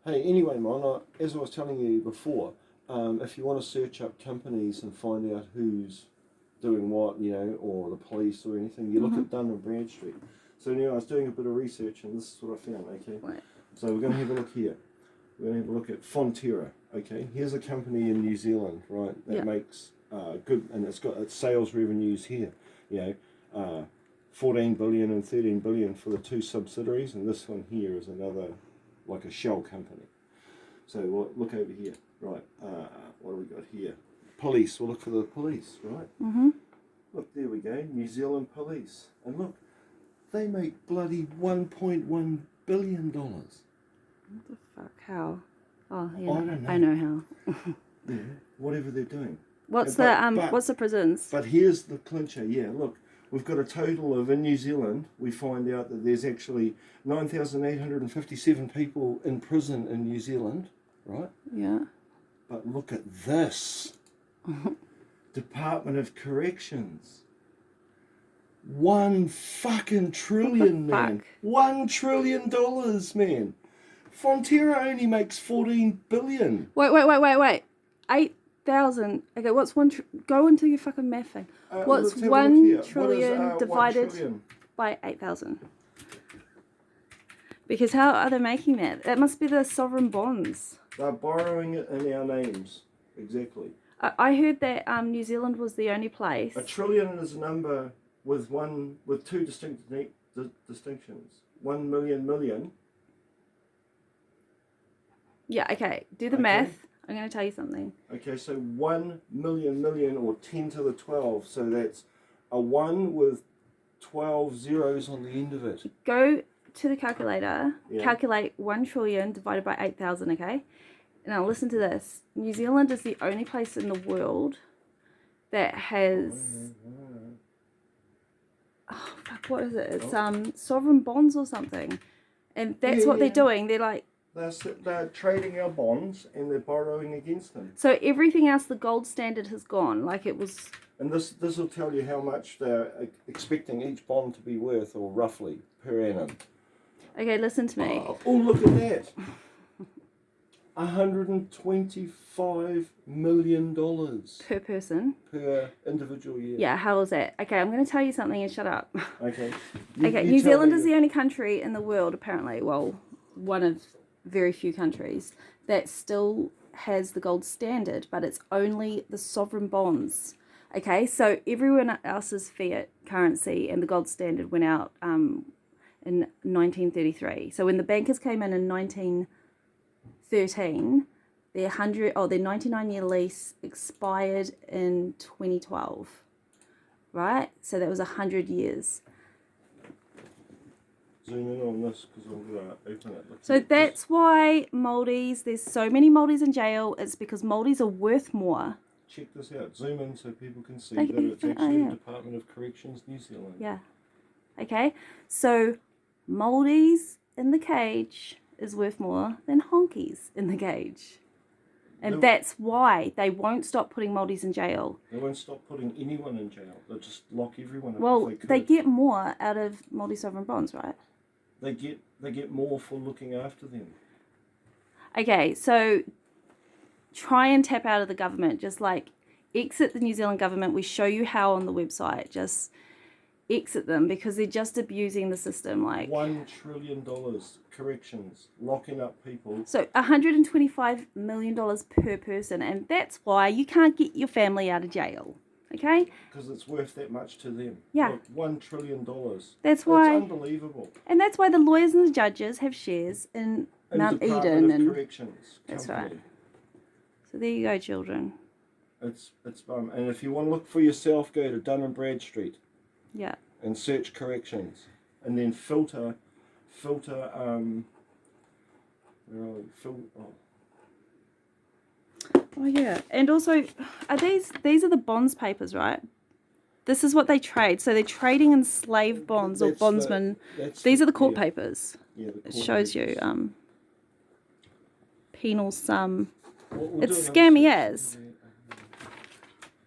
Hey, anyway, Mon, as I was telling you before, if you want to search up companies and find out who's doing what, or the police or anything, you look at Dun and Bradstreet. So anyway, I was doing a bit of research and this is what I found, okay? What? So we're going to have a look here. We're going to have a look at Fonterra, okay? Here's a company in New Zealand, right, that makes good, and it's got its sales revenues here, 14 billion and 13 billion for the two subsidiaries, and this one here is another, like a shell company. So look over here, right, what do we got here? Police, we'll look for the police, right? Look, there we go, New Zealand Police. And look, they make bloody $1.1 billion. What the fuck? How? Oh, yeah, I don't know. I know how. Yeah, whatever they're doing. What's what's the prisons? But here's the clincher, yeah, look. We've got a total of, in New Zealand, we find out that there's actually 9,857 people in prison in New Zealand, right? Yeah. But look at this. Department of Corrections. $1 fucking trillion, man. $1 trillion, man. Fonterra only makes 14 billion. Wait. 8,000. Okay, what's one? Go into your fucking math thing. What's 1 trillion divided by 8,000? Because how are they making that? That must be the sovereign bonds. They're borrowing it in our names. Exactly. I heard that New Zealand was the only place. $1 trillion is a number with two distinctions. 1 million. Yeah. Okay. Do the math. I'm going to tell you something. Okay, so 1 million or 10 to the 12. So that's a 1 with 12 zeros on the end of it. Go to the calculator. Yeah. Calculate 1 trillion divided by 8,000, okay? Now listen to this. New Zealand is the only place in the world that has... Oh, fuck, what is it? It's sovereign bonds or something. And that's what they're doing. They're like... They're trading our bonds and they're borrowing against them. So everything else, the gold standard has gone. Like it was... And this will tell you how much they're expecting each bond to be worth, or roughly, per annum. Okay, listen to me. Oh, look at that. $125 million. Per person? Per individual year. Yeah, how is that? Okay, I'm going to tell you something and shut up. Okay. New Zealand is the only country in the world, apparently, well, one of very few countries, that still has the gold standard, but it's only the sovereign bonds. Okay, so everyone else's fiat currency and the gold standard went out in 1933. So when the bankers came in 1913, their 99-year lease expired in 2012, right? So that was 100 years. Zoom in on this because I'm going to open it. So that's why Māoris, there's so many Māoris in jail. It's because Māoris are worth more. Check this out. Zoom in so people can see that it's actually Department of Corrections, New Zealand. Yeah. Okay. So Māoris in the cage is worth more than honkies in the cage. And that's why they won't stop putting Māoris in jail. They won't stop putting anyone in jail. They'll just lock everyone up. Well, they get more out of Māori sovereign bonds, right? They get more for looking after them. Okay, so try and tap out of the government. Just like exit the New Zealand government. We show you how on the website. Just exit them because they're just abusing the system. Like $1 trillion corrections, locking up people. So $125 million per person, and that's why you can't get your family out of jail. Okay? Because it's worth that much to them. Yeah. Look, $1 trillion. That's why. It's unbelievable. And that's why the lawyers and the judges have shares in Mount Eden and Corrections. That's right. So there you go, children. It's and if you want to look for yourself, go to Dun and Bradstreet. Yeah. And search corrections, and then filter. Where are we? Oh yeah, and also, are these are the bonds papers, right? This is what they trade. So they're trading in slave bonds or bondsmen. These are the court papers. Yeah, it shows you penal sum. It's scammy as.